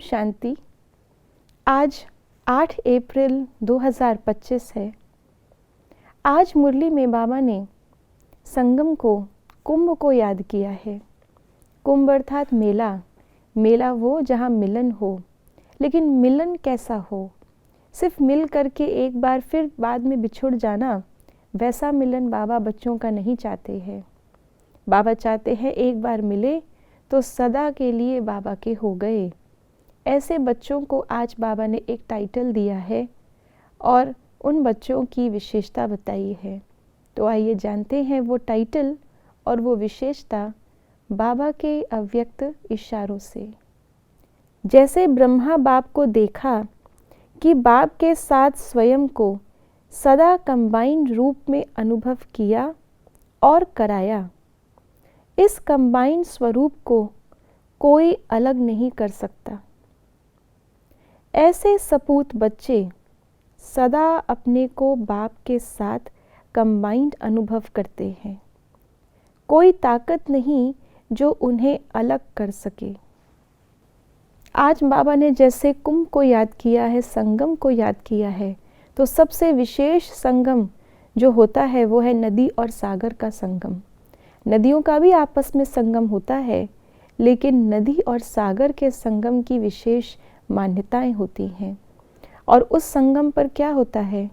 शांति। आज 8 अप्रैल 2025 है। आज मुरली में बाबा ने संगम को, कुंभ को याद किया है। कुंभ अर्थात मेला। मेला वो जहाँ मिलन हो, लेकिन मिलन कैसा हो? सिर्फ मिल करके एक बार फिर बाद में बिछुड़ जाना, वैसा मिलन बाबा बच्चों का नहीं चाहते हैं। बाबा चाहते हैं एक बार मिले तो सदा के लिए बाबा के हो गए। ऐसे बच्चों को आज बाबा ने एक टाइटल दिया है और उन बच्चों की विशेषता बताई है। तो आइए जानते हैं वो टाइटल और वो विशेषता बाबा के अव्यक्त इशारों से। जैसे ब्रह्मा बाप को देखा कि बाप के साथ स्वयं को सदा कंबाइंड रूप में अनुभव किया और कराया, इस कंबाइंड स्वरूप को कोई अलग नहीं कर सकता। ऐसे सपूत बच्चे सदा अपने को बाप के साथ कंबाइंड अनुभव करते हैं। कोई ताकत नहीं जो उन्हें अलग कर सके। आज बाबा ने जैसे कुंभ को याद किया है, संगम को याद किया है, तो सबसे विशेष संगम जो होता है वो है नदी और सागर का संगम। नदियों का भी आपस में संगम होता है, लेकिन नदी और सागर के संगम की विशेष मान्यताएं होती हैं। और उस संगम पर क्या होता है,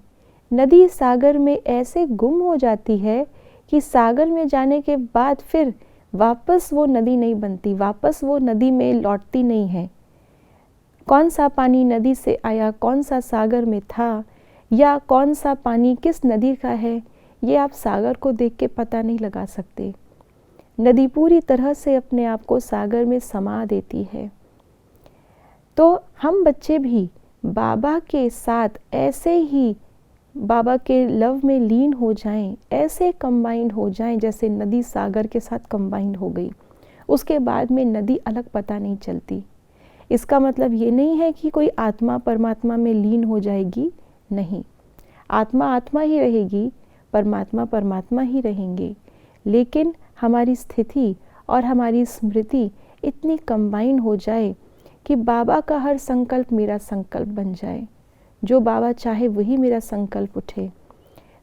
नदी सागर में ऐसे गुम हो जाती है कि सागर में जाने के बाद फिर वापस वो नदी नहीं बनती, वापस वो नदी में लौटती नहीं है। कौन सा पानी नदी से आया, कौन सा सागर में था, या कौन सा पानी किस नदी का है, ये आप सागर को देख के पता नहीं लगा सकते। नदी पूरी तरह से अपने आप को सागर में समा देती है। तो हम बच्चे भी बाबा के साथ ऐसे ही बाबा के लव में लीन हो जाएं, ऐसे कंबाइंड हो जाएं जैसे नदी सागर के साथ कंबाइंड हो गई। उसके बाद में नदी अलग पता नहीं चलती। इसका मतलब ये नहीं है कि कोई आत्मा परमात्मा में लीन हो जाएगी, नहीं। आत्मा आत्मा ही रहेगी, परमात्मा परमात्मा ही रहेंगे, लेकिन हमारी स्थिति और हमारी स्मृति इतनी कंबाइन हो जाए कि बाबा का हर संकल्प मेरा संकल्प बन जाए। जो बाबा चाहे वही मेरा संकल्प उठे,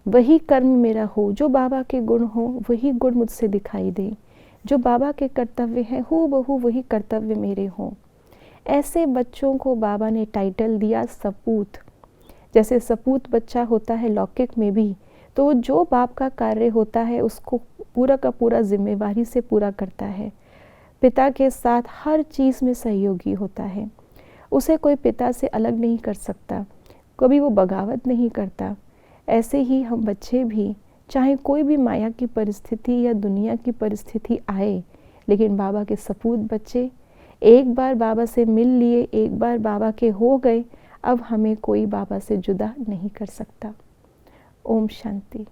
वही कर्म मेरा हो, जो बाबा के गुण हो वही गुण मुझसे दिखाई दे, जो बाबा के कर्तव्य हैं हूबहू वही कर्तव्य मेरे हों। ऐसे बच्चों को बाबा ने टाइटल दिया सपूत। जैसे सपूत बच्चा होता है लौकिक में भी, तो जो बाप का कार्य होता है उसको पूरा का पूरा जिम्मेवारी से पूरा करता है। पिता के साथ हर चीज़ में सहयोगी होता है। उसे कोई पिता से अलग नहीं कर सकता, कभी वो बगावत नहीं करता। ऐसे ही हम बच्चे भी, चाहे कोई भी माया की परिस्थिति या दुनिया की परिस्थिति आए, लेकिन बाबा के सपूत बच्चे एक बार बाबा से मिल लिए, एक बार बाबा के हो गए, अब हमें कोई बाबा से जुदा नहीं कर सकता। ओम शांति।